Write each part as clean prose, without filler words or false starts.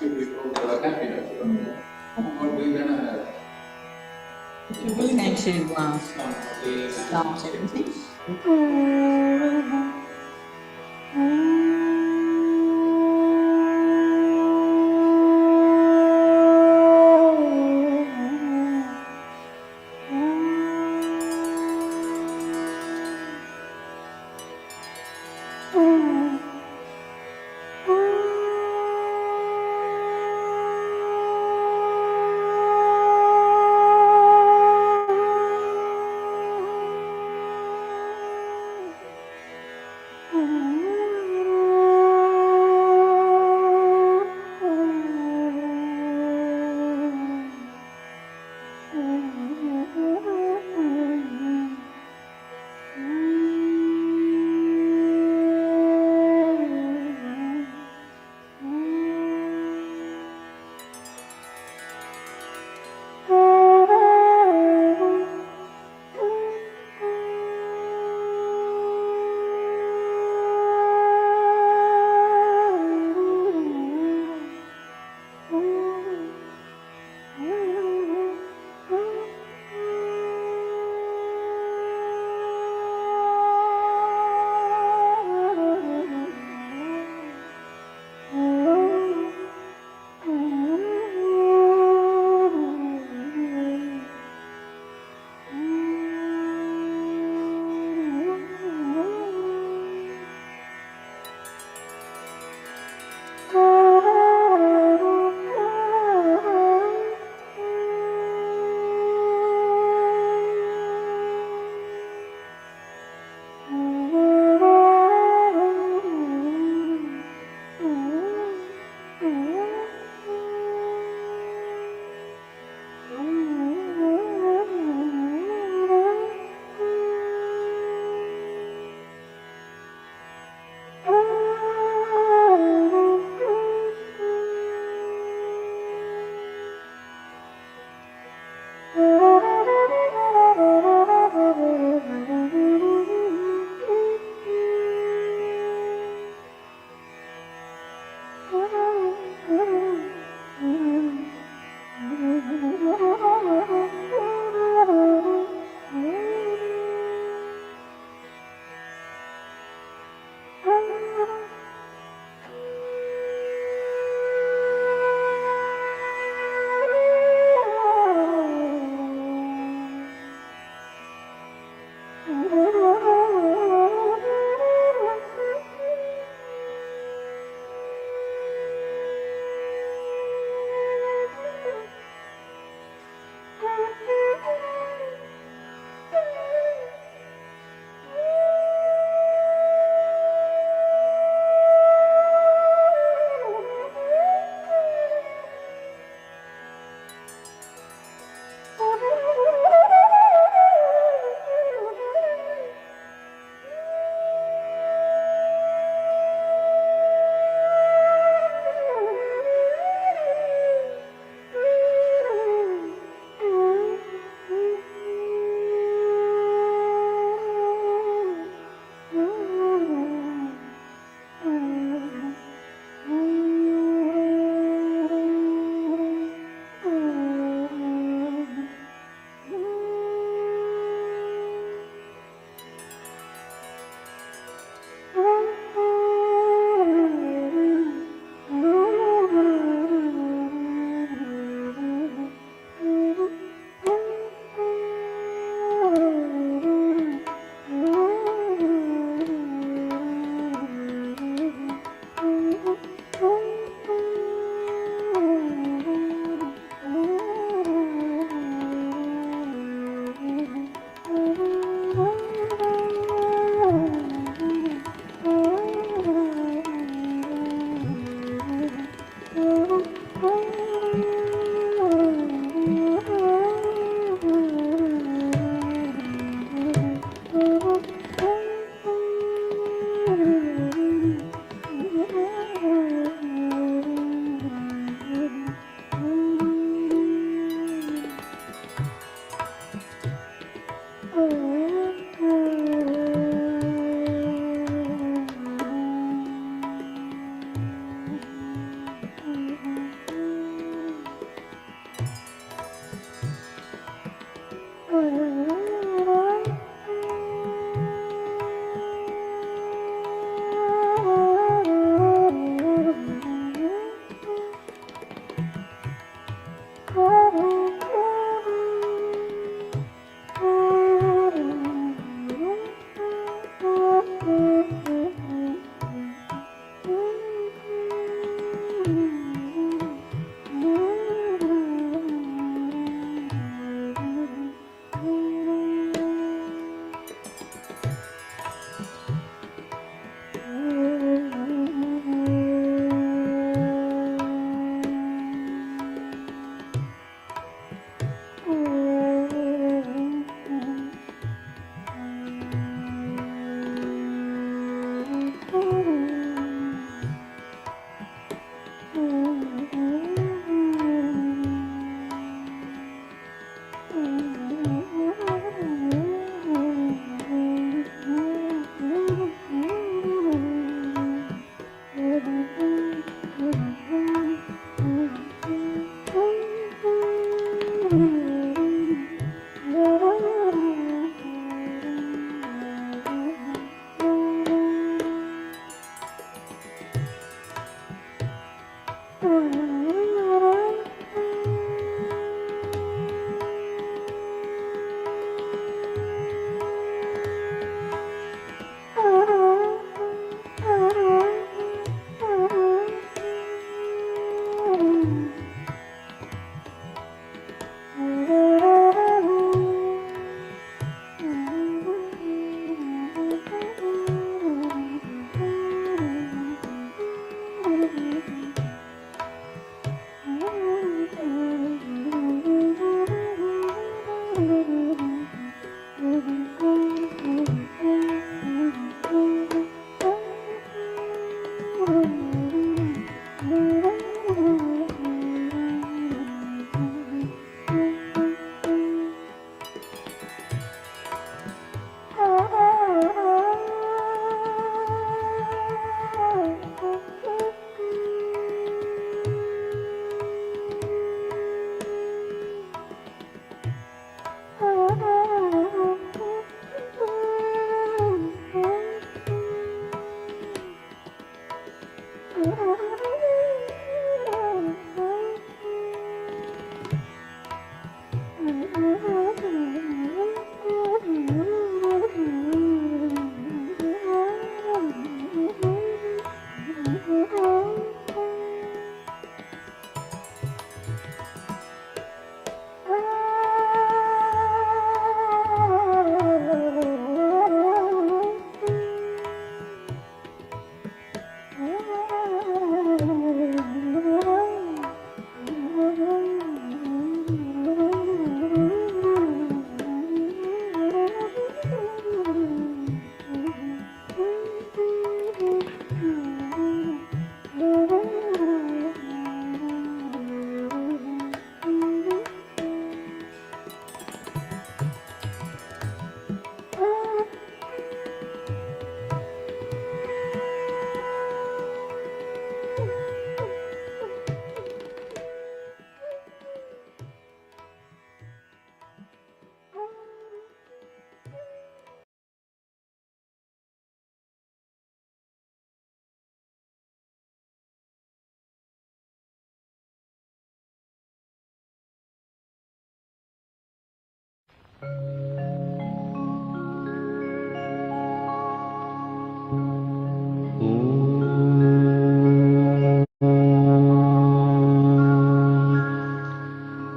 If you're going to start everything.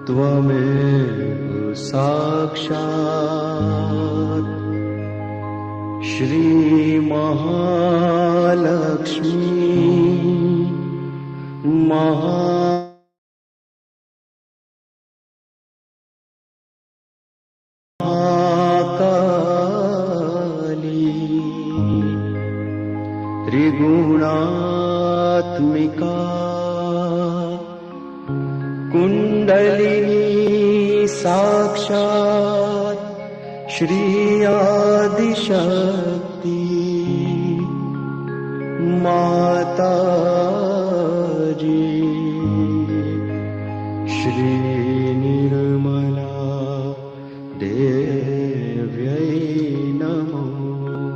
त्वमेव साक्षात् श्री महालक्ष्मी महाकाली त्रिगुणात्मिका कुंडलिनी साक्षात् श्री आदिशक्ति माताजी श्री निर्मला देव्यै नमो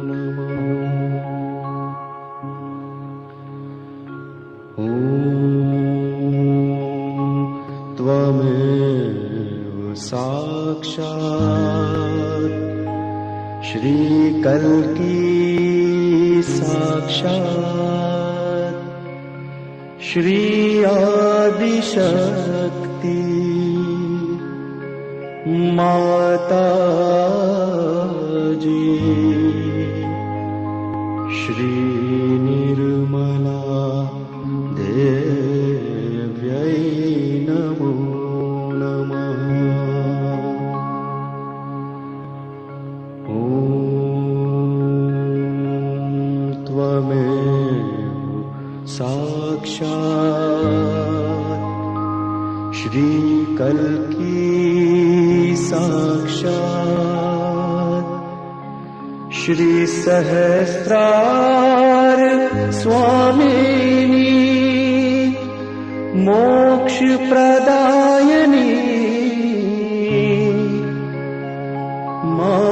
नमः। ॐ त्वमेव साक्षात् श्री कल्की साक्षात् श्री आदिशक्ति माताजी श्री निर्मला देव्यै नमो नमः। ॐ त्वमेव साक्षात् श्री कल्की साक्षात् श्री सहस्रार स्वामिनी मोक्ष प्रदायिनी माताजी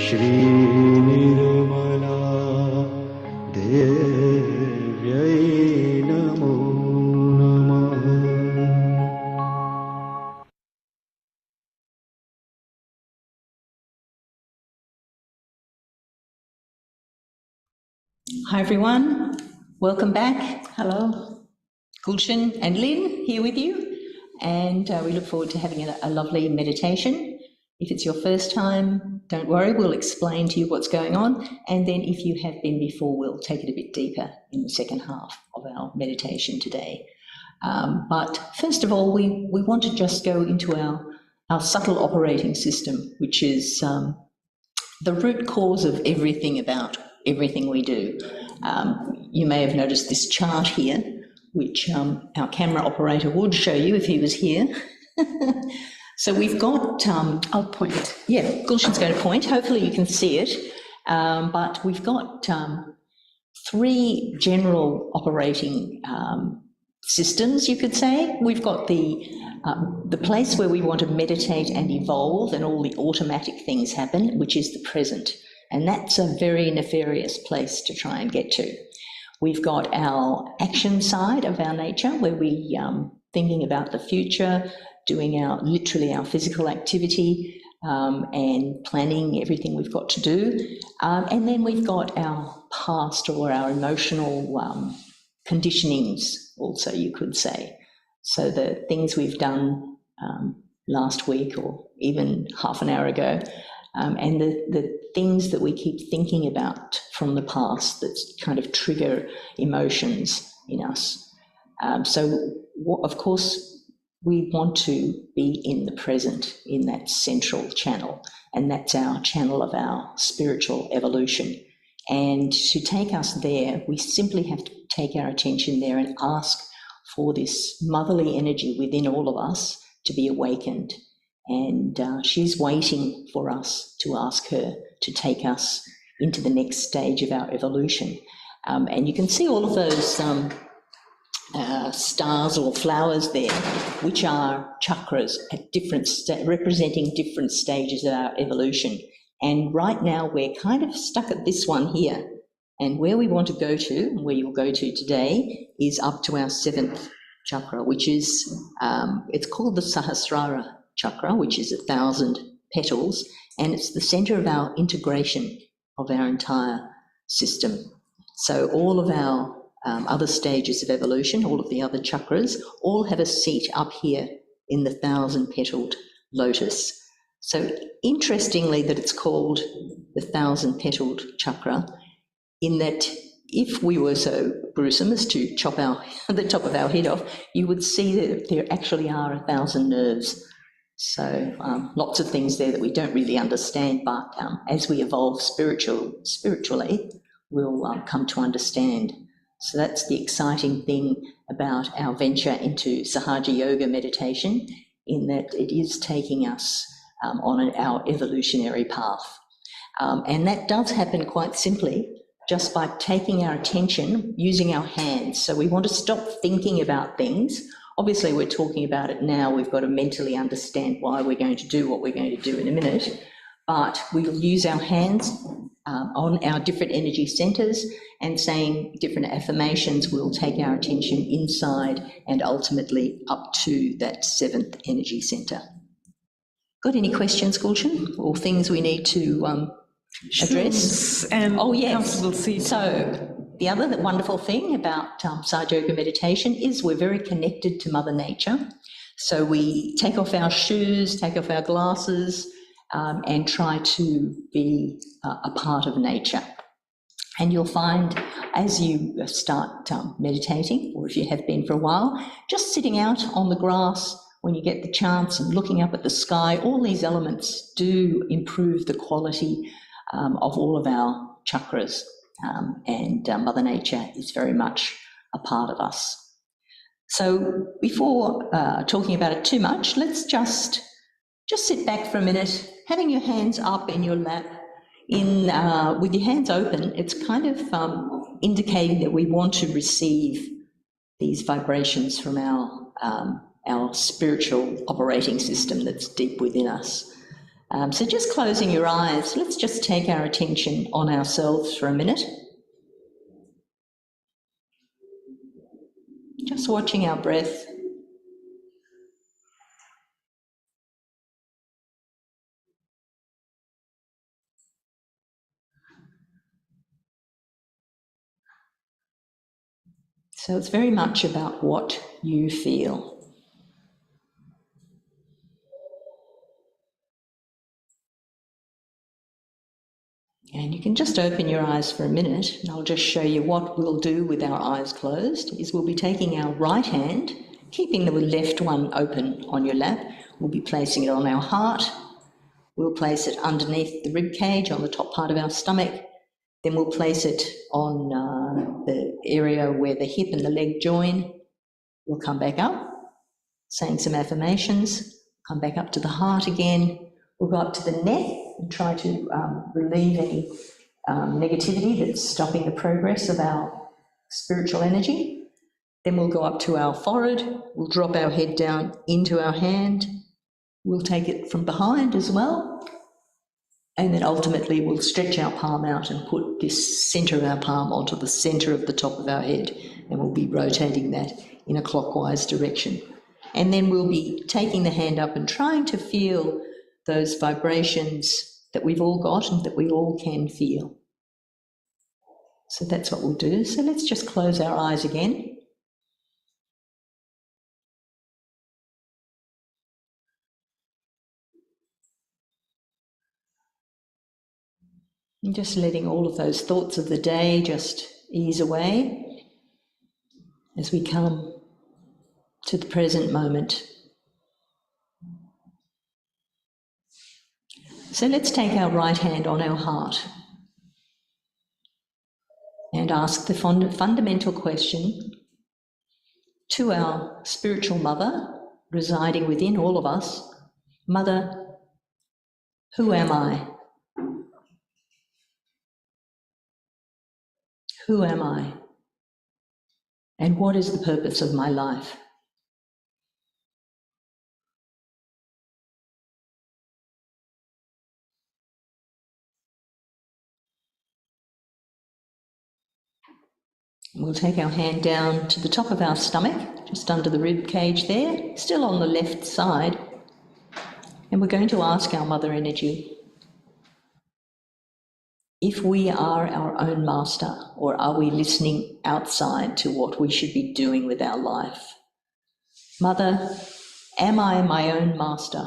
श्री निर्मला देव्यै नमो नमः। Hi everyone, welcome back. Hello, Gulshan and Lynn here with you, and we look forward to having a lovely meditation. If it's your first time, don't worry, we'll explain to you what's going on, and then if you have been before, we'll take it a bit deeper in the second half of our meditation today. But first of all, we want to just go into our subtle operating system, which is the root cause of everything about everything we do. You may have noticed this chart here, which our camera operator would show you if he was here. So we've got... I'll point. Yeah, Gulshan's going to point. Hopefully you can see it. But we've got three general operating systems, you could say. We've got the place where we want to meditate and evolve and all the automatic things happen, which is the present. And that's a very nefarious place to try and get to. We've got our action side of our nature, where we thinking about the future, doing literally our physical activity, and planning everything we've got to do. And then we've got our past or our emotional conditionings, also, you could say. So the things we've done last week or even half an hour ago, and the things that we keep thinking about from the past that kind of trigger emotions in us. So, of course, we want to be in the present, in that central channel, and that's our channel of our spiritual evolution. And to take us there, we simply have to take our attention there and ask for this motherly energy within all of us to be awakened. And she's waiting for us to ask her to take us into the next stage of our evolution. And you can see all of those stars or flowers there, which are chakras at representing different stages of our evolution. And right now we're kind of stuck at this one here. And where we want to go to, where you'll go to today, is up to our 7th chakra, which is, it's called the Sahasrara chakra, which is 1,000 petals, and it's the center of our integration of our entire system. So all of our other stages of evolution, all of the other chakras, all have a seat up here in the 1,000-petaled lotus. So interestingly that it's called the 1,000-petaled chakra, in that if we were so gruesome as to chop the top of our head off, you would see that there actually are 1,000 nerves. So lots of things there that we don't really understand, but as we evolve spiritually, we'll come to understand. So that's the exciting thing about our venture into Sahaja Yoga meditation, in that it is taking us on our evolutionary path. And that does happen quite simply, just by taking our attention, using our hands. So we want to stop thinking about things. Obviously, we're talking about it now. We've got to mentally understand why we're going to do what we're going to do in a minute. But we'll use our hands on our different energy centres and saying different affirmations. We'll take our attention inside and ultimately up to that 7th energy centre. Got any questions, Gulshan, or things we need to address? And yes. comfortable seats. So the other wonderful thing about Sahaja Yoga meditation is we're very connected to Mother Nature. So we take off our shoes, take off our glasses, and try to be a part of nature. And you'll find as you start meditating, or if you have been for a while, just sitting out on the grass when you get the chance and looking up at the sky, all these elements do improve the quality of all of our chakras, and Mother Nature is very much a part of us. So before talking about it too much, let's just sit back for a minute, having your hands up in your lap, with your hands open. It's kind of indicating that we want to receive these vibrations from our spiritual operating system that's deep within us. So just closing your eyes, let's just take our attention on ourselves for a minute. Just watching our breath. So it's very much about what you feel. And you can just open your eyes for a minute, and I'll just show you what we'll do with our eyes closed, is we'll be taking our right hand, keeping the left one open on your lap. We'll be placing it on our heart. We'll place it underneath the rib cage on the top part of our stomach. Then we'll place it on the area where the hip and the leg join. We'll come back up, saying some affirmations, come back up to the heart again. We'll go up to the neck and try to relieve any negativity that's stopping the progress of our spiritual energy. Then we'll go up to our forehead. We'll drop our head down into our hand. We'll take it from behind as well. And then ultimately we'll stretch our palm out and put this centre of our palm onto the centre of the top of our head, and we'll be rotating that in a clockwise direction. And then we'll be taking the hand up and trying to feel those vibrations that we've all got and that we all can feel. So that's what we'll do. So let's just close our eyes again. And just letting all of those thoughts of the day just ease away as we come to the present moment. So let's take our right hand on our heart and ask the fundamental question to our spiritual mother residing within all of us. Mother, who am I? Who am I? And what is the purpose of my life? We'll take our hand down to the top of our stomach, just under the rib cage there, still on the left side. And we're going to ask our mother energy if we are our own master, or are we listening outside to what we should be doing with our life? Mother, am I my own master?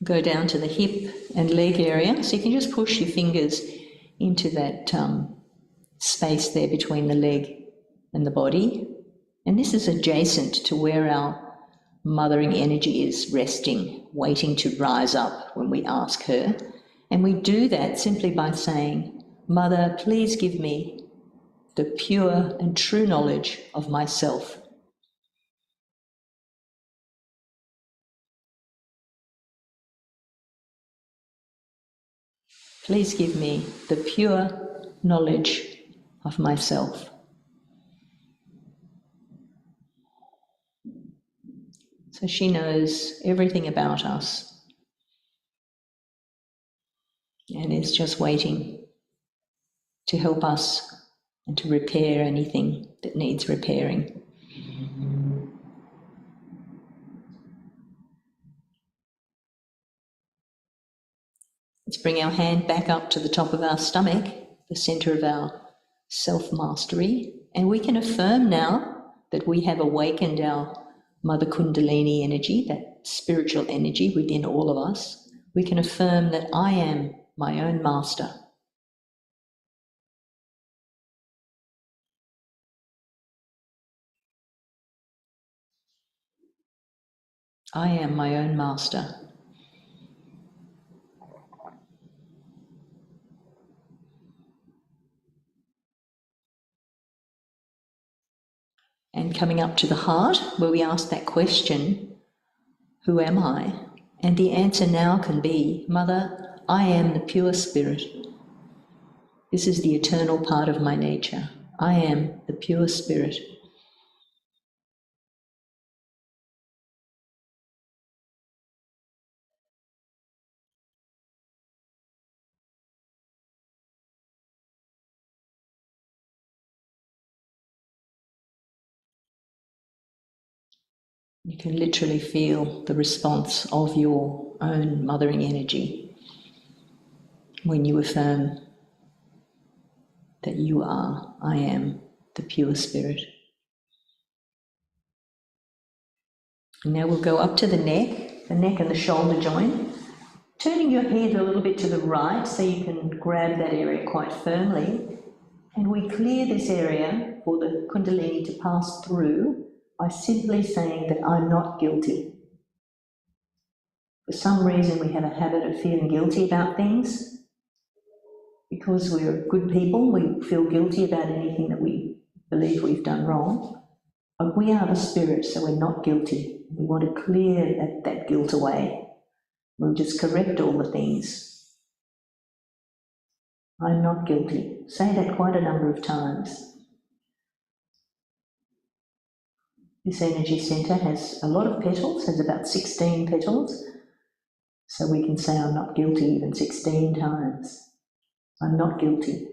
Go down to the hip and leg area. So you can just push your fingers into that space there between the leg and the body. And this is adjacent to where our mothering energy is resting, waiting to rise up when we ask her. And we do that simply by saying, Mother, please give me the pure and true knowledge of myself. Please give me the pure knowledge of myself. So she knows everything about us and is just waiting to help us and to repair anything that needs repairing. Let's bring our hand back up to the top of our stomach, the centre of our self-mastery, and we can affirm now that we have awakened our Mother Kundalini energy, that spiritual energy within all of us. We can affirm that I am my own master. I am my own master. And coming up to the heart, where we ask that question, who am I? And the answer now can be, Mother, I am the pure spirit. This is the eternal part of my nature. I am the pure spirit. You can literally feel the response of your own mothering energy when you affirm that you are, I am the pure spirit. And now we'll go up to the neck and the shoulder joint, turning your head a little bit to the right so you can grab that area quite firmly. And we clear this area for the Kundalini to pass through by simply saying that I'm not guilty. For some reason we have a habit of feeling guilty about things. Because we're good people, we feel guilty about anything that we believe we've done wrong. But we are the spirit, so we're not guilty. We want to clear that guilt away. We'll just correct all the things. I'm not guilty. Say that quite a number of times. This energy centre has a lot of petals, has about 16 petals. So we can say I'm not guilty even 16 times. I'm not guilty.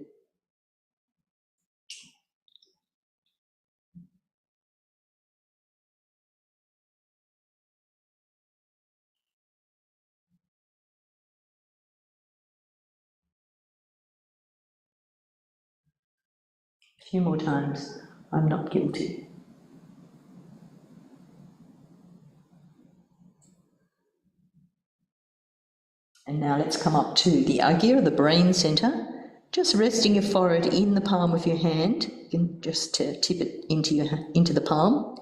A few more times. I'm not guilty. And now let's come up to the Agya, the brain centre. Just resting your forehead in the palm of your hand. You can just tip it into the palm.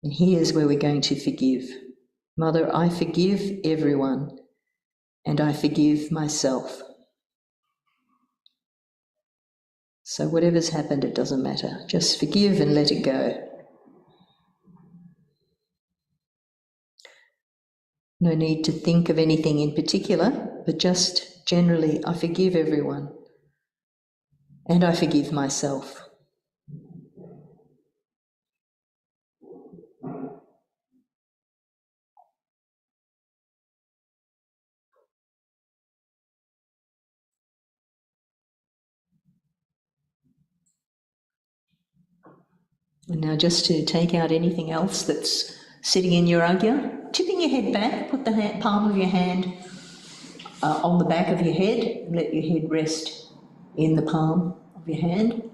And here's where we're going to forgive. Mother, I forgive everyone, and I forgive myself. So whatever's happened, it doesn't matter. Just forgive and let it go. No need to think of anything in particular, but just generally, I forgive everyone, and I forgive myself. And now just to take out anything else that's sitting in your agya, tipping your head back, put the palm of your hand on the back of your head, and let your head rest in the palm of your hand.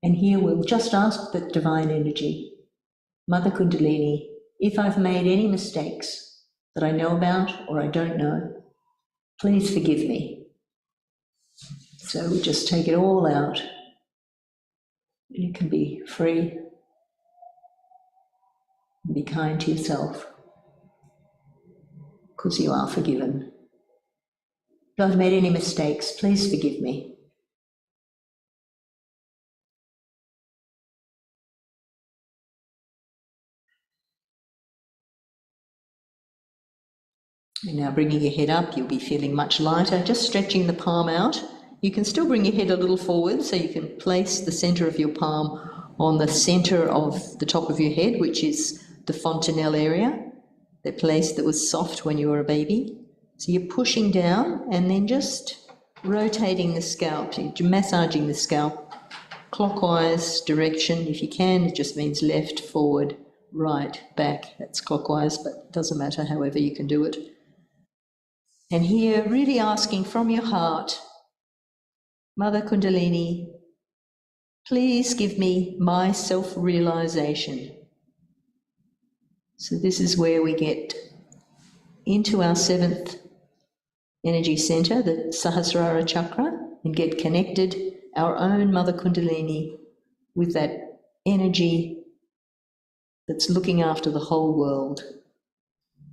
And here we'll just ask the divine energy, Mother Kundalini, if I've made any mistakes that I know about or I don't know, please forgive me. So we just take it all out. You can be free. Be kind to yourself, because you are forgiven. If I've made any mistakes, please forgive me. And now bringing your head up, you'll be feeling much lighter, just stretching the palm out. You can still bring your head a little forward, so you can place the centre of your palm on the centre of the top of your head, which is the fontanelle area, the place that was soft when you were a baby. So you're pushing down and then just rotating the scalp, you're massaging the scalp clockwise direction. If you can, it just means left, forward, right, back. That's clockwise, but it doesn't matter, however you can do it. And here, really asking from your heart, Mother Kundalini, please give me my self-realization. So this is where we get into our seventh energy centre, the Sahasrara chakra, and get connected, our own Mother Kundalini, with that energy that's looking after the whole world,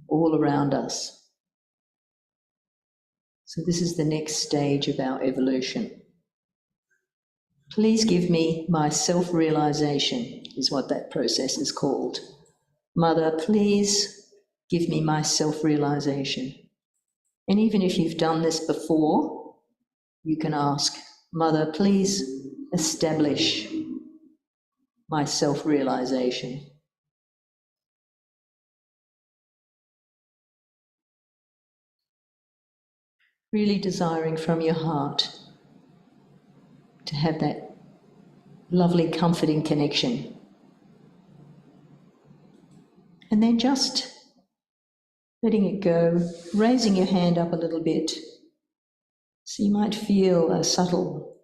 all around us. So this is the next stage of our evolution. Please give me my self-realization, is what that process is called. Mother, please give me my self-realization. And even if you've done this before, you can ask, Mother, please establish my self-realization. Really desiring from your heart to have that lovely, comforting connection. And then just letting it go, raising your hand up a little bit. So you might feel a subtle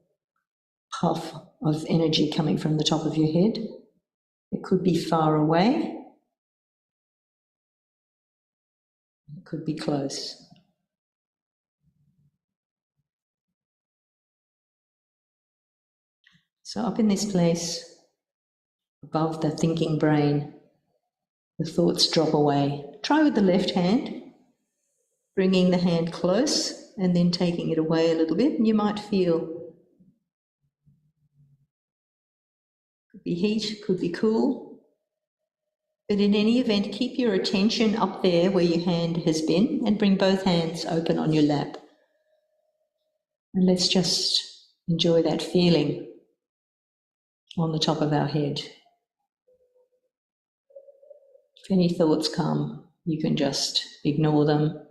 puff of energy coming from the top of your head. It could be far away. It could be close. So up in this place, above the thinking brain, the thoughts drop away. Try with the left hand, bringing the hand close and then taking it away a little bit, and you might feel, could be heat, could be cool, but in any event, keep your attention up there where your hand has been and bring both hands open on your lap. And let's just enjoy that feeling on the top of our head. If any thoughts come, you can just ignore them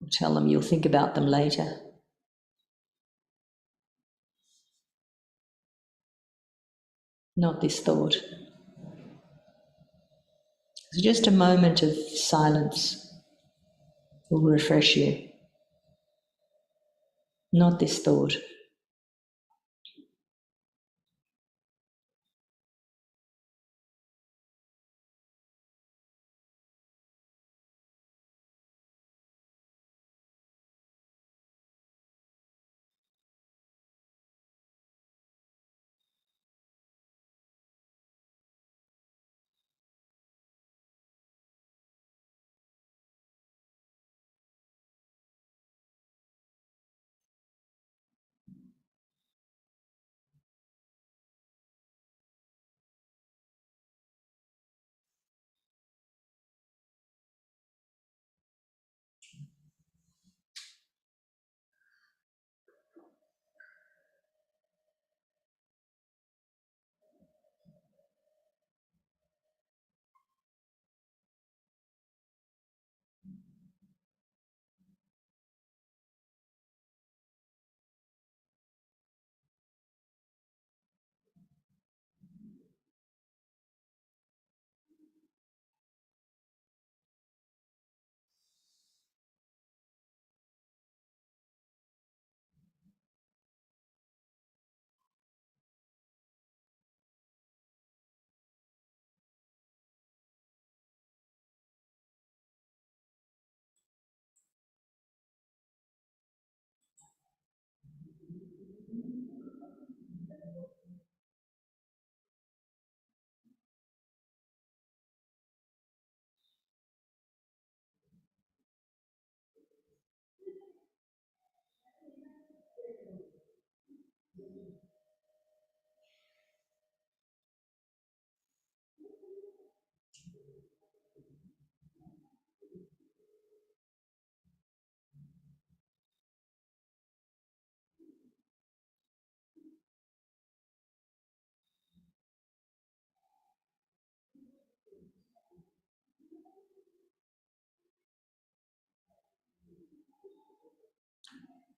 or tell them you'll think about them later. Not this thought. So just a moment of silence will refresh you. Not this thought.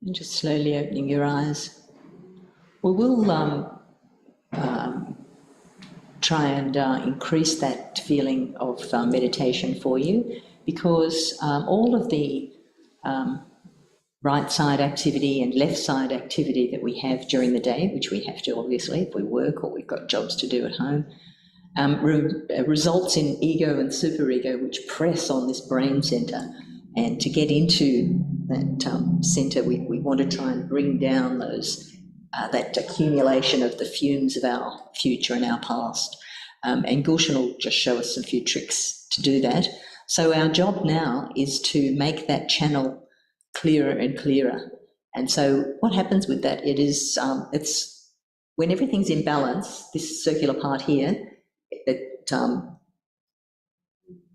And just slowly opening your eyes. We will try and increase that feeling of meditation for you, because all of the right side activity and left side activity that we have during the day, which we have to obviously if we work or we've got jobs to do at home, results in ego and superego, which press on this brain centre. And to get into that centre, we want to try and bring down those that accumulation of the fumes of our future and our past. And Gulshan will just show us a few tricks to do that. So our job now is to make that channel clearer and clearer. And so what happens with that, it's when everything's in balance, this circular part here,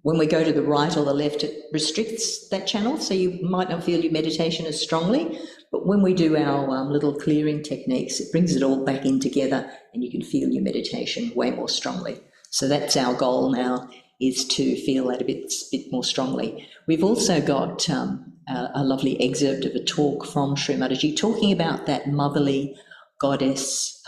when we go to the right or the left, it restricts that channel, so you might not feel your meditation as strongly. But when we do our little clearing techniques, it brings it all back in together and you can feel your meditation way more strongly. So that's our goal now, is to feel that a bit more strongly. We've also got a lovely excerpt of a talk from Shri Mataji talking about that motherly goddess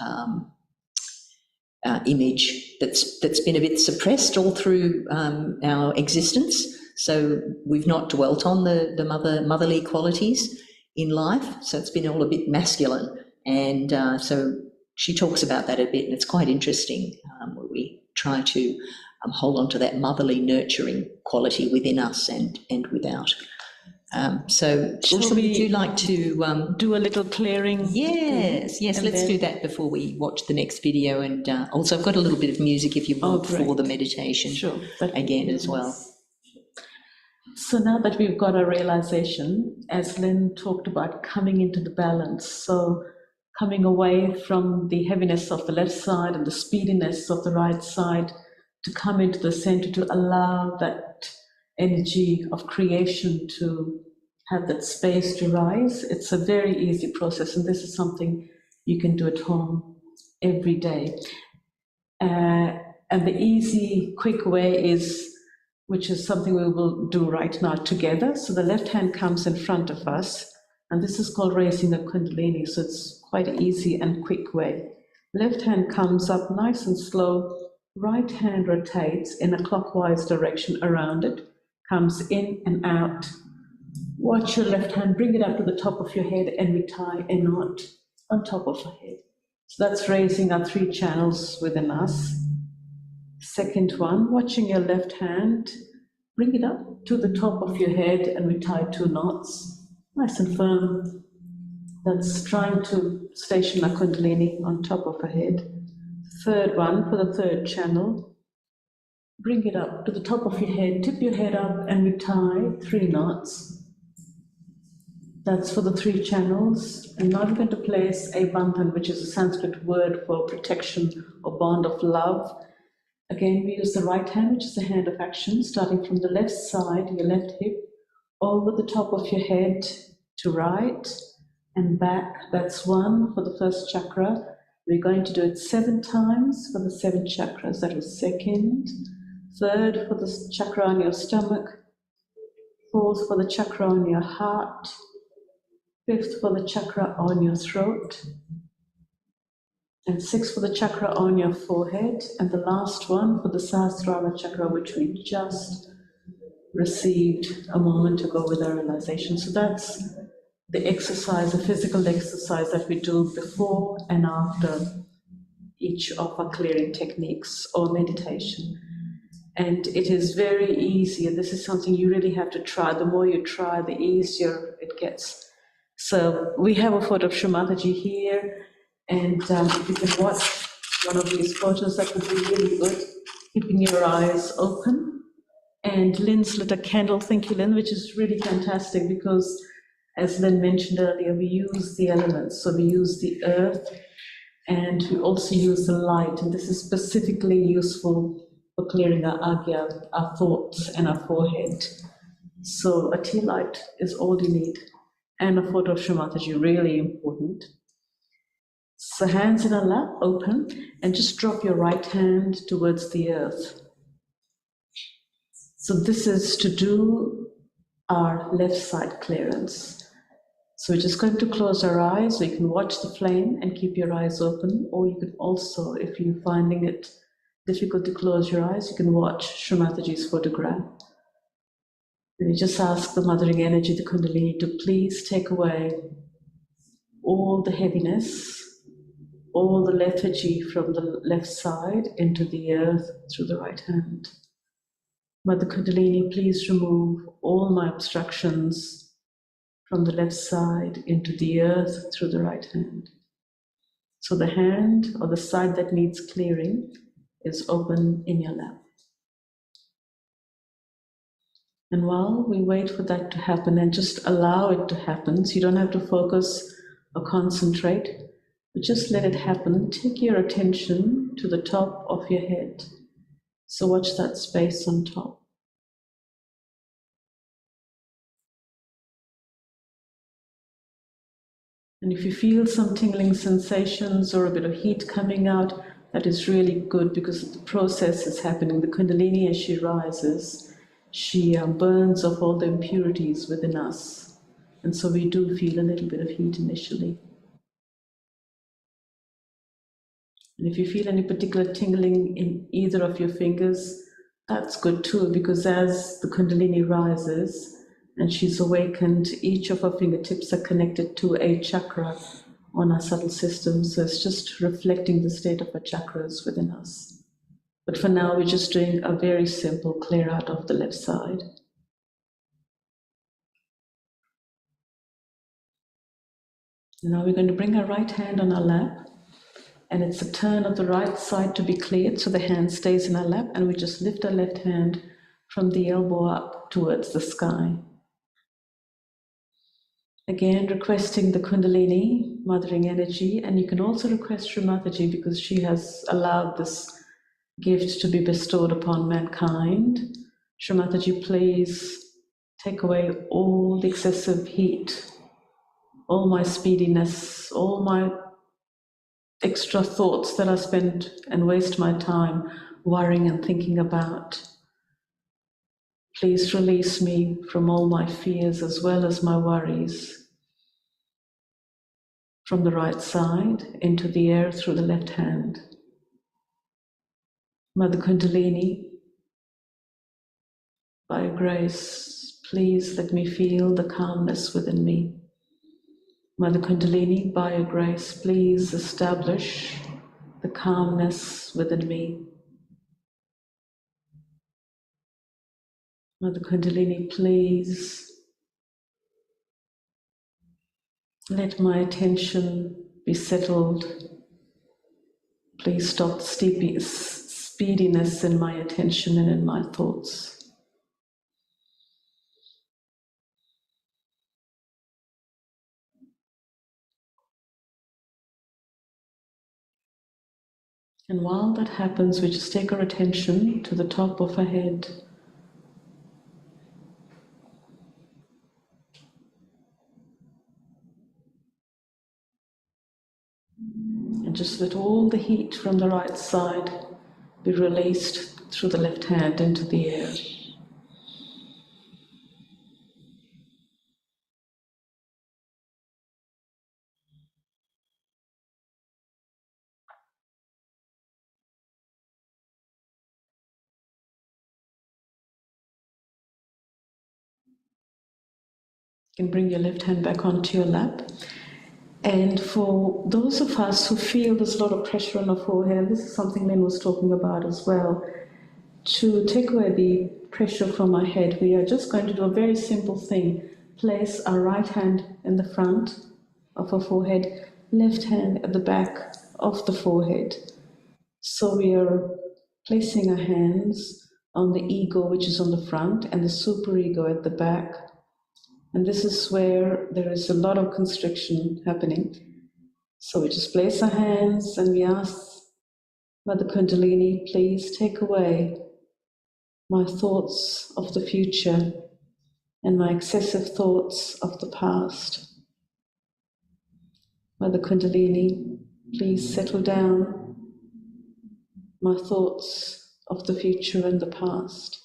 image that's been a bit suppressed all through our existence. So we've not dwelt on the motherly qualities in life. So it's been all a bit masculine. And so she talks about that a bit, and it's quite interesting, where we try to hold on to that motherly nurturing quality within us and without. So Ursula, would you like to do a little clearing? Yes, let's do that before we watch the next video. And also I've got a little bit of music if you want for the meditation again as well. So now that we've got our realization, as Lynn talked about, coming into the balance, so coming away from the heaviness of the left side and the speediness of the right side, to come into the center, to allow that energy of creation to have that space to rise. It's a very easy process, and this is something you can do at home every day. And the easy, quick way is, which is something we will do right now together. So the left hand comes in front of us, and this is called raising a Kundalini. So it's quite an easy and quick way. Left hand comes up nice and slow. Right hand rotates in a clockwise direction around it, comes in and out. Watch your left hand, bring it up to the top of your head, and we tie a knot on top of our head. So that's raising our 3 channels within us. Second one, watching your left hand, bring it up to the top of your head, and we tie 2 knots, nice and firm. That's trying to station our Kundalini on top of our head. Third one, for the 3rd channel, bring it up to the top of your head, tip your head up, and we tie 3 knots. That's for the 3 channels. And now we're going to place a bandhan, which is a Sanskrit word for protection or bond of love. Again, we use the right hand, which is the hand of action, starting from the left side, your left hip, over the top of your head to right and back. That's 1 for the 1st chakra. We're going to do it 7 times for the 7 chakras. That was 2nd. 3rd for the chakra on your stomach. 4th for the chakra on your heart. 5th for the chakra on your throat. And 6th for the chakra on your forehead. And the last one for the Sahasrara chakra, which we just received a moment ago with our realization. So that's the exercise, the physical exercise that we do before and after each of our clearing techniques or meditation. And it is very easy, and this is something you really have to try. The more you try, the easier it gets. So we have a photo of Shri Mataji here, and if you can watch one of these photos, that would be really good. Keeping your eyes open. And Lynn's lit a candle, thank you Lynn, which is really fantastic because, as Lynn mentioned earlier, we use the elements. So we use the earth and we also use the light, and this is specifically useful for clearing our agya, our thoughts and our forehead. So a tea light is all you need, and a photo of Shri Mataji, really important. So hands in our lap, open, and just drop your right hand towards the earth. So this is to do our left side clearance. So we're just going to close our eyes, so you can watch the flame and keep your eyes open, or you can also, if you're finding it difficult to close your eyes, you can watch Shri Mataji's photograph. And you just ask the mothering energy, the Kundalini, to please take away all the heaviness, all the lethargy from the left side into the earth through the right hand. Mother Kundalini, please remove all my obstructions from the left side into the earth through the right hand. So the hand or the side that needs clearing is open in your lap. And while we wait for that to happen, and just allow it to happen, so you don't have to focus or concentrate, But just let it happen. Take your attention to the top of your head. So watch that space on top. And if you feel some tingling sensations or a bit of heat coming out, that is really good because the process is happening. The Kundalini, as she rises, she burns off all the impurities within us. And so we do feel a little bit of heat initially. And if you feel any particular tingling in either of your fingers, that's good too, because as the Kundalini rises and she's awakened, each of her fingertips are connected to a chakra on our subtle system. So it's just reflecting the state of our chakras within us. But for now, we're just doing a very simple clear out of the left side. And now we're going to bring our right hand on our lap. And it's a turn of the right side to be cleared, so the hand stays in our lap, and we just lift our left hand from the elbow up towards the sky. Again, requesting the Kundalini, mothering energy, and you can also request Shri Mataji because she has allowed this gift to be bestowed upon mankind. Shri Mataji, please take away all the excessive heat, all my speediness, all my extra thoughts that I spend and waste my time worrying and thinking about. Please release me from all my fears as well as my worries. From the right side into the air through the left hand. Mother Kundalini, by your grace, please let me feel the calmness within me. Mother Kundalini, by your grace, please establish the calmness within me. Mother Kundalini, please let my attention be settled. Please stop the speediness in my attention and in my thoughts. And while that happens, we just take our attention to the top of our head. And just let all the heat from the right side be released through the left hand into the air. You can bring your left hand back onto your lap. And for those of us who feel there's a lot of pressure on our forehead, and this is something Lynn was talking about as well, to take away the pressure from our head, we are just going to do a very simple thing. Place our right hand in the front of our forehead, left hand at the back of the forehead. So we are placing our hands on the ego, which is on the front, and the superego at the back. And this is where there is a lot of constriction happening. So we just place our hands and we ask Mother Kundalini, please take away my thoughts of the future and my excessive thoughts of the past. Mother Kundalini, please settle down my thoughts of the future and the past.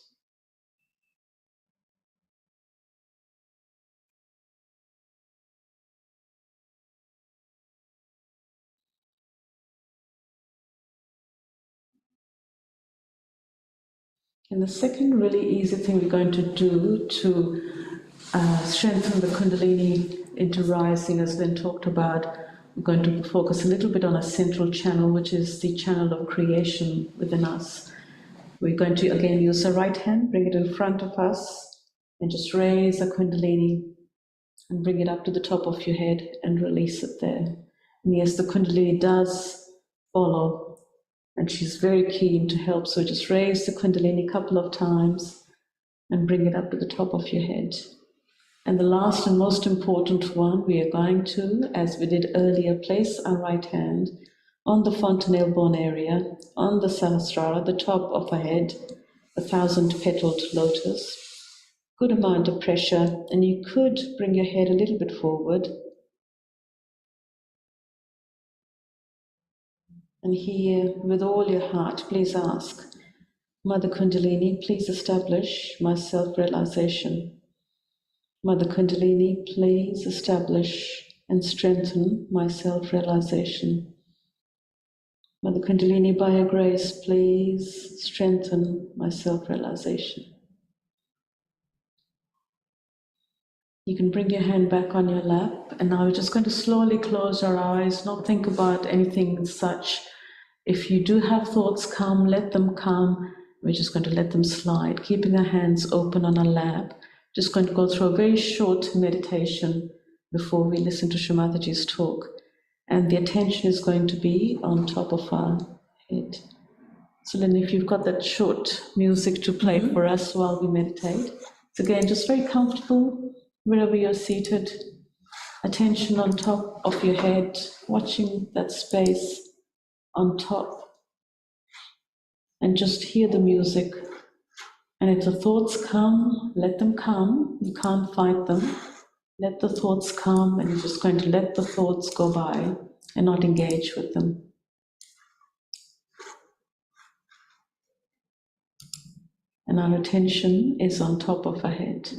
And the second really easy thing we're going to do to strengthen the Kundalini into rising, as Lynn talked about, we're going to focus a little bit on a central channel, which is the channel of creation within us. We're going to again use the right hand, bring it in front of us, and just raise the Kundalini and bring it up to the top of your head and release it there. And yes, the Kundalini does follow. And she's very keen to help. So just raise the Kundalini a couple of times and bring it up to the top of your head. And the last and most important one, we are going to, as we did earlier, place our right hand on the fontanelle bone area, on the Sahasrara, the top of our head, the 1,000-petaled lotus. Good amount of pressure, and you could bring your head a little bit forward. And here, with all your heart, please ask, Mother Kundalini, please establish my self-realization. Mother Kundalini, please establish and strengthen my self-realization. Mother Kundalini, by your grace, please strengthen my self-realization. You can bring your hand back on your lap, and now we're just going to slowly close our eyes, not think about anything such. If you do have thoughts come, let them come. We're just going to let them slide, keeping our hands open on our lap. Just going to go through a very short meditation before we listen to Shri Mataji's talk. And the attention is going to be on top of our head. So then if you've got that short music to play for us while we meditate. So again, just very comfortable, wherever you're seated. Attention on top of your head, watching that space on top. And just hear the music. And if the thoughts come, let them come. You can't fight them. Let the thoughts come, and you're just going to let the thoughts go by and not engage with them. And our attention is on top of our head.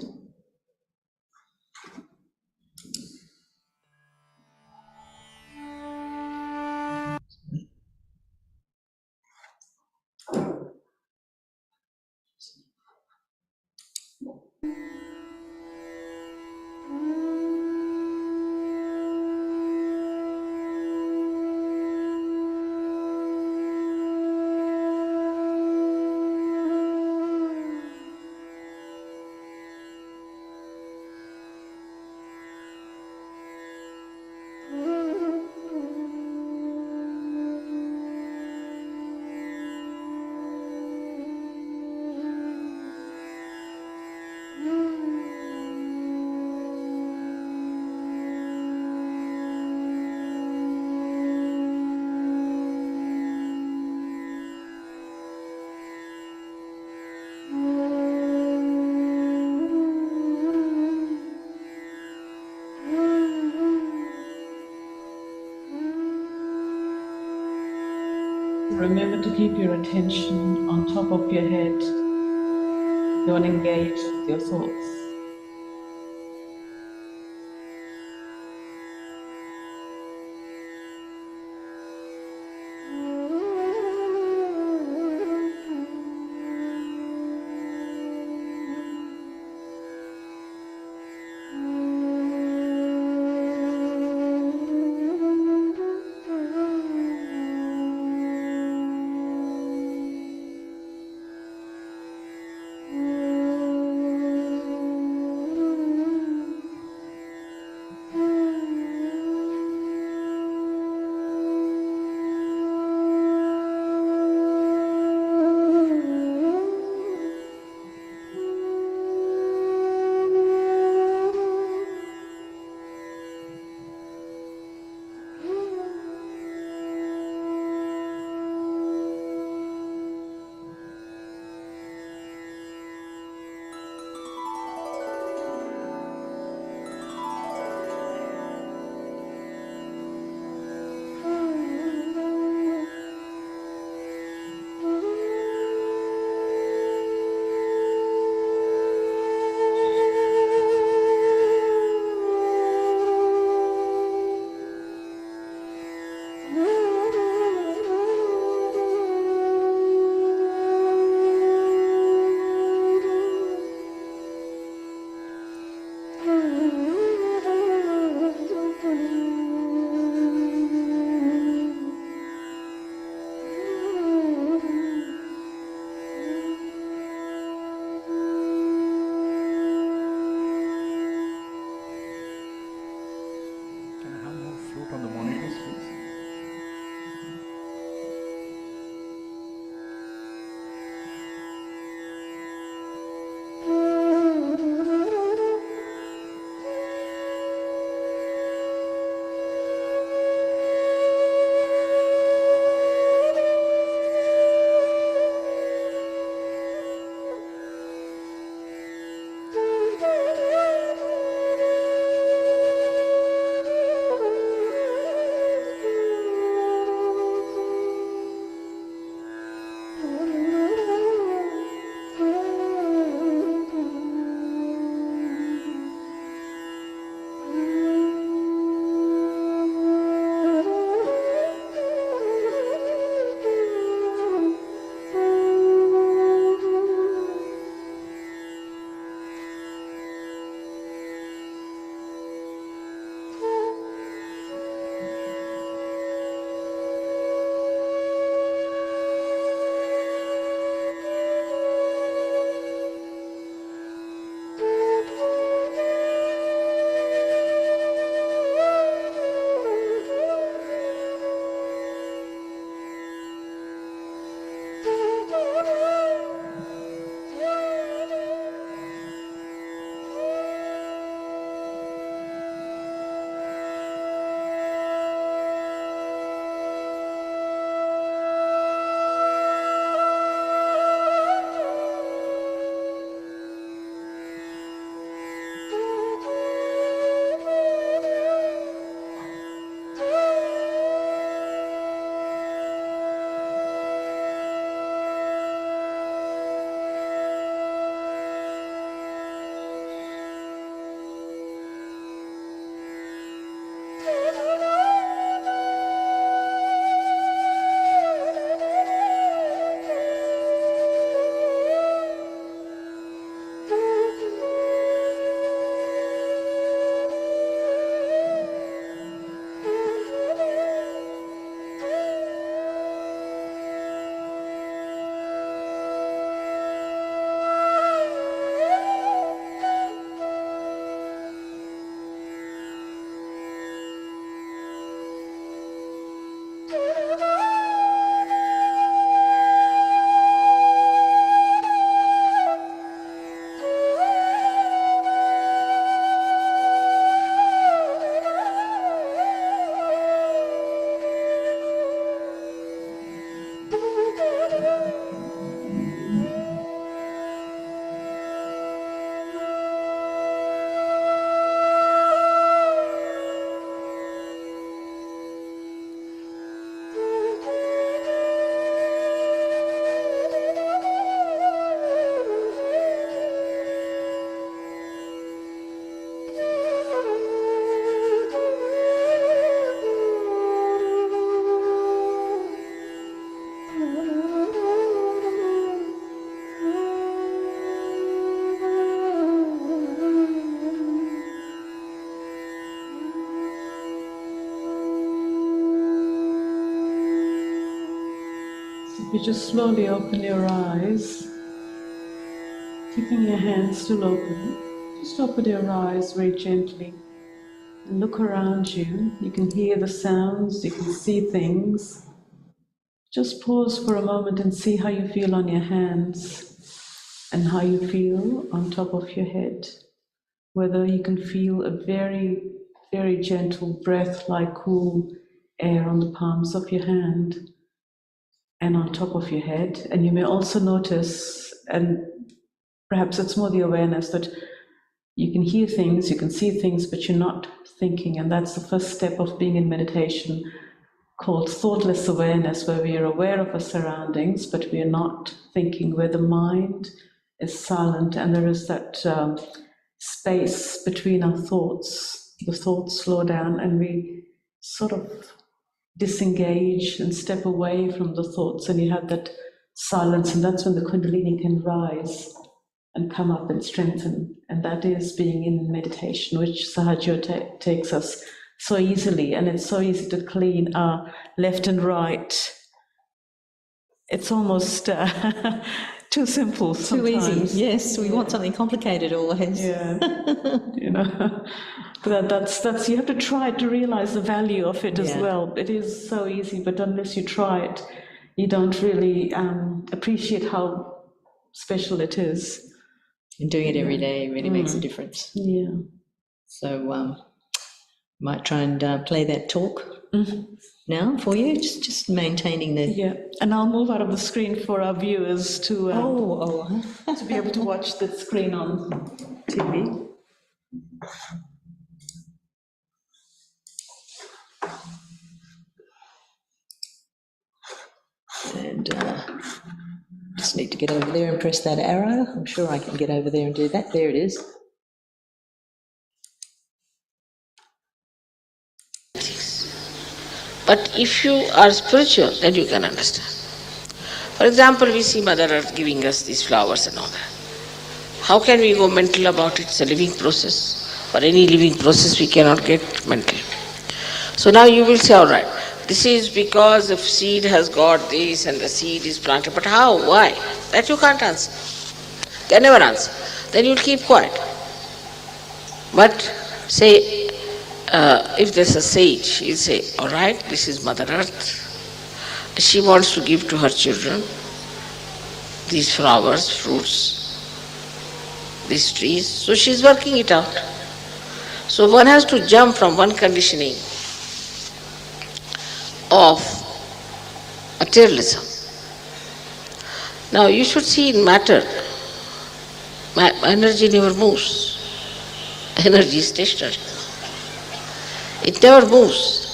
Remember to keep your attention on top of your head. Don't engage with your thoughts. If you just slowly open your eyes, keeping your hands still open, just open your eyes very gently and look around you. You can hear the sounds, you can see things. Just pause for a moment and see how you feel on your hands and how you feel on top of your head. Whether you can feel a very, very gentle breath like cool air on the palms of your hand and on top of your head. And you may also notice, and perhaps it's more the awareness that you can hear things, you can see things, but you're not thinking. And that's the first step of being in meditation, called thoughtless awareness, where we are aware of our surroundings, but we are not thinking, where the mind is silent and there is that space between our thoughts. The thoughts slow down and we sort of disengage and step away from the thoughts, and you have that silence, and that's when the Kundalini can rise and come up and strengthen. And that is being in meditation, which Sahaja Yoga takes us so easily, and it's so easy to clean our left and right. It's almost too simple sometimes. Too easy, yes. We want something complicated always. Yeah, you know, that's you have to try to realize the value of it as well. It is so easy, but unless you try it, you don't really appreciate how special it is. And doing it every day really makes a difference. Yeah. So might try and play that talk now for you, just maintaining the... Yeah, and I'll move out of the screen for our viewers to to be able to watch the screen on TV. And just need to get over there and press that arrow. I'm sure I can get over there and do that. There it is. But if you are spiritual, then you can understand. For example, we see Mother Earth giving us these flowers and all that. How can we go mental about it? It's a living process. For any living process, we cannot get mental. So now you will say, all right, this is because the seed has got this and the seed is planted. But how? Why? That you can't answer. Can never answer. Then you'll keep quiet. But say, if there's a sage, he'll say, all right, this is Mother Earth. She wants to give to her children these flowers, fruits, these trees. So she's working it out. So one has to jump from one conditioning of materialism. Now you should see in matter, energy never moves. Energy is stationary. It never moves.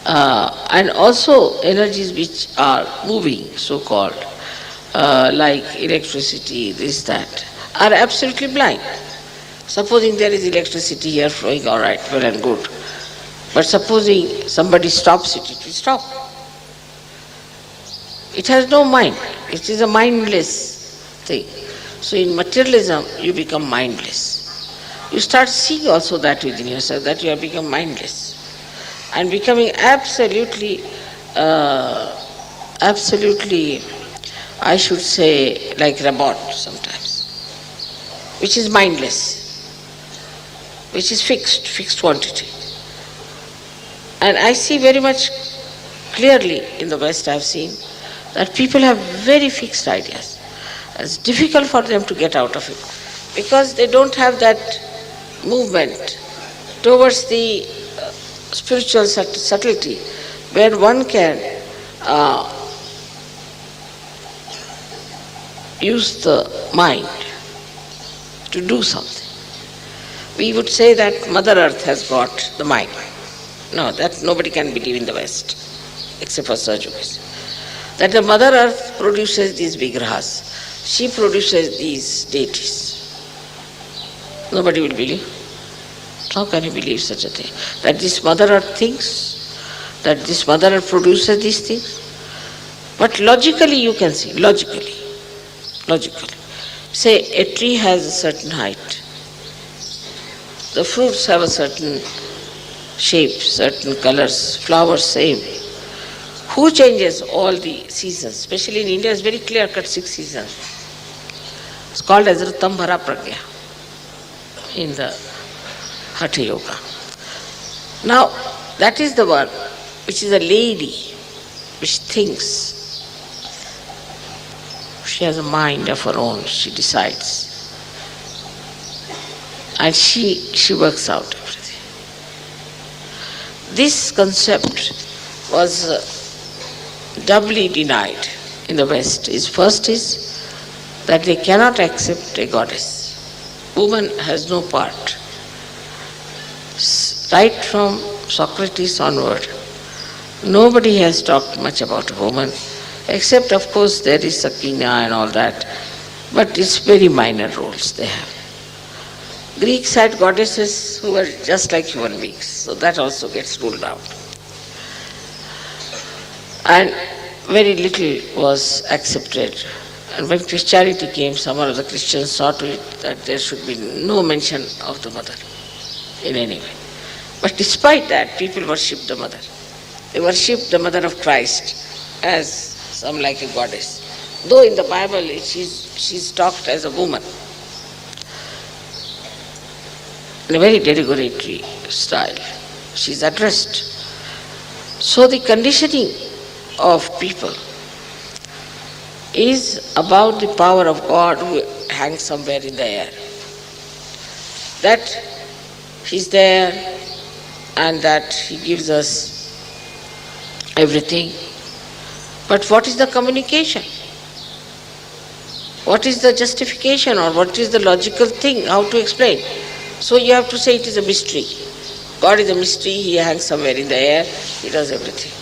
And also energies which are moving, so-called, like electricity, this, that, are absolutely blind. Supposing there is electricity here flowing, all right, well and good. But supposing somebody stops it, it will stop. It has no mind. It is a mindless thing. So in materialism, you become mindless. You start seeing also that within yourself, that you have become mindless. And becoming absolutely, I should say, like robot sometimes, which is mindless, which is fixed quantity. And I see very much clearly in the West, I've seen, that people have very fixed ideas. It's difficult for them to get out of it, because they don't have that movement towards the spiritual subtlety, where one can use the mind to do something. We would say that Mother Earth has got the mind. No, that nobody can believe in the West, except for Sahaja. That the Mother Earth produces these vigrahas. She produces these deities. Nobody will believe. How can you believe such a thing? That this Mother Earth thinks, that this Mother Earth produces these things? But logically you can see, logically. Say a tree has a certain height. The fruits have a certain shape, certain colors, flowers same. Who changes all the seasons? Especially in India, it's very clear-cut 6 seasons. It's called as Ritambhara Pragya in the Hatha Yoga. Now, that is the one which is a lady, which thinks. She has a mind of her own, she decides. And she works out everything. This concept was doubly denied in the West. First is that they cannot accept a goddess. Woman has no part. Right from Socrates onward, nobody has talked much about a woman, except of course there is Sakina and all that, but it's very minor roles they have. Greeks had goddesses who were just like human beings, so that also gets ruled out. And very little was accepted. And when Christianity came, some of the Christians saw to it that there should be no mention of the mother in any way. But despite that, people worshipped the mother. They worshipped the mother of Christ as some like a goddess. Though in the Bible she's talked as a woman in a very derogatory style. She's addressed. So the conditioning of people is about the power of God who hangs somewhere in the air. That He's there and that He gives us everything. But what is the communication? What is the justification, or what is the logical thing? How to explain? So you have to say it is a mystery. God is a mystery, He hangs somewhere in the air, He does everything.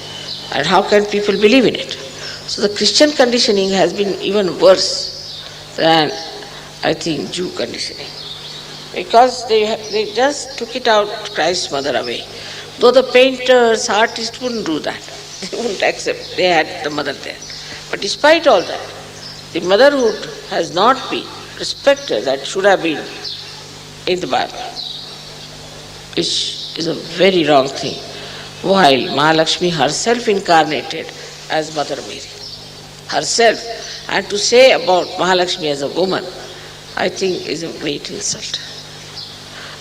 And how can people believe in it? So the Christian conditioning has been even worse than, I think, Jew conditioning. Because they just took it out, Christ's mother away. Though the painters, artists wouldn't do that. They wouldn't accept. They had the mother there. But despite all that, the motherhood has not been respected that should have been in the Bible, which is a very wrong thing. While Mahalakshmi herself incarnated as Mother Mary. Herself. And to say about Mahalakshmi as a woman, I think is a great insult.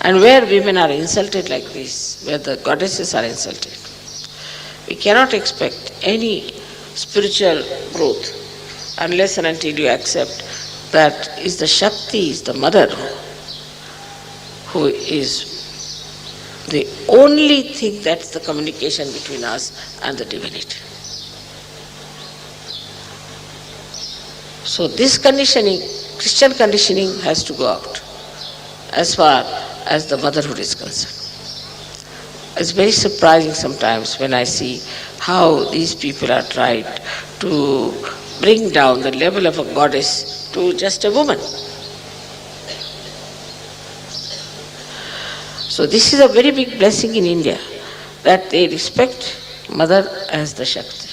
And where women are insulted like this, where the goddesses are insulted, we cannot expect any spiritual growth unless and until you accept that is the Shakti, is the mother who is the only thing that's the communication between us and the divinity. So this conditioning, Christian conditioning, has to go out as far as the motherhood is concerned. It's very surprising sometimes when I see how these people are trying to bring down the level of a goddess to just a woman. So this is a very big blessing in India, that they respect Mother as the Shakti.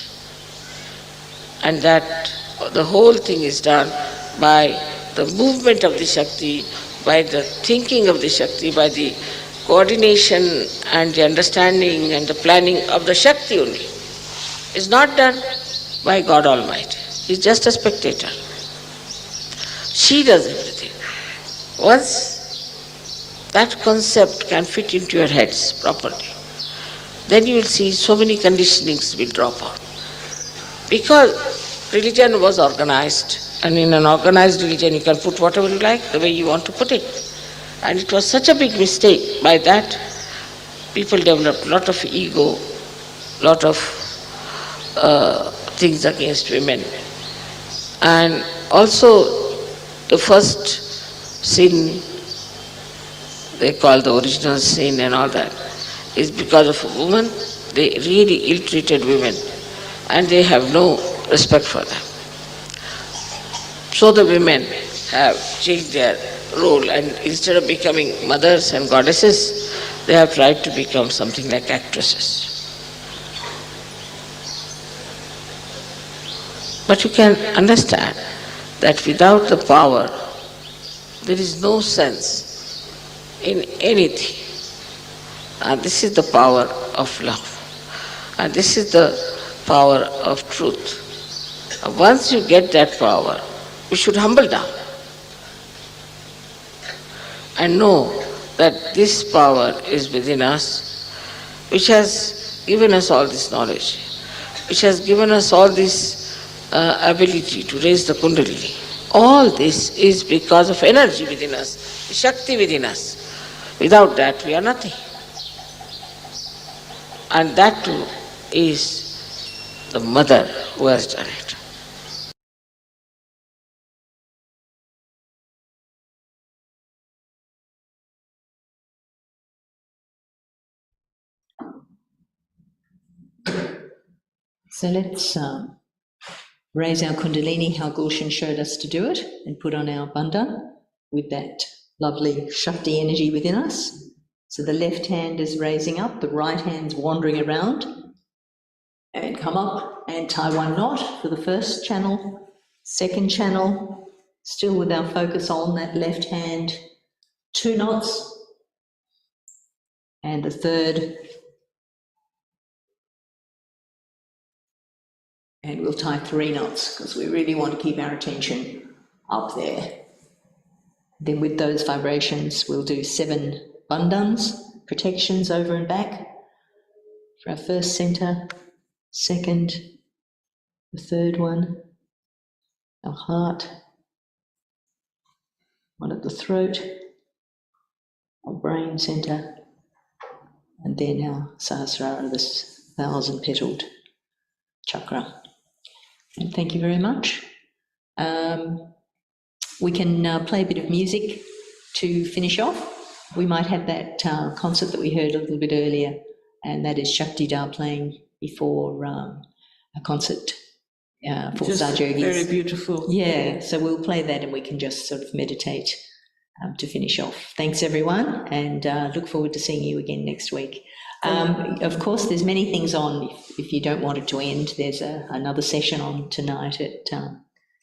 And that the whole thing is done by the movement of the Shakti, by the thinking of the Shakti, by the coordination and the understanding and the planning of the Shakti only. It's not done by God Almighty. He's just a spectator. She does everything. Once that concept can fit into your heads properly, then you will see so many conditionings will drop out. Because religion was organized, and in an organized religion you can put whatever you like, the way you want to put it. And it was such a big mistake. By that, people developed a lot of ego, lot of things against women. And also the first sin, they call the original sin and all that, is because of a woman. They really ill-treated women and they have no respect for them. So the women have changed their role, and instead of becoming mothers and goddesses, they have tried to become something like actresses. But you can understand that without the power, there is no sense in anything. And this is the power of love. And this is the power of truth. And once you get that power, we should humble down and know that this power is within us, which has given us all this knowledge, which has given us all this ability to raise the Kundalini. All this is because of energy within us, the Shakti within us. Without that, we are nothing. And that too is the mother who has done it. So let's raise our Kundalini, how Gulshan showed us to do it, and put on our bandhan with that lovely Shakti energy within us. So the left hand is raising up, the right hand's wandering around, and come up and tie one knot for the first channel. Second channel, still with our focus on that left hand, 2 knots, and the third, and we'll tie 3 knots because we really want to keep our attention up there. Then with those vibrations, we'll do 7 bandhans, protections over and back for our first center, second, the third one, our heart, one at the throat, our brain center, and then our Sahasrara, this 1,000-petaled chakra. And thank you very much. We can play a bit of music to finish off. We might have that concert that we heard a little bit earlier, and that is Shakti Da playing before a concert for Sahaja Yogis. Very beautiful. Yeah, so we'll play that and we can just sort of meditate to finish off. Thanks everyone, and look forward to seeing you again next week. Of course, there's many things on. If you don't want it to end, there's another session on tonight at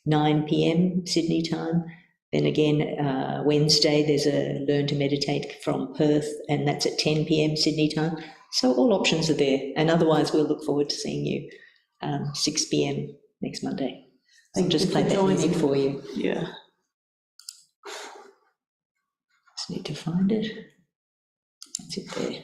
9 p.m. Sydney time. Then again, Wednesday, there's a Learn to Meditate from Perth, and that's at 10 p.m. Sydney time. So all options are there. And otherwise, we'll look forward to seeing you 6 p.m. next Monday. I'll just play that music for you. Yeah. Just need to find it. That's it there.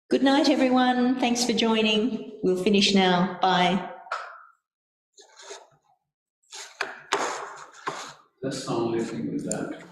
Good night, everyone. Thanks for joining. We'll finish now. Bye. That's the only thing with that.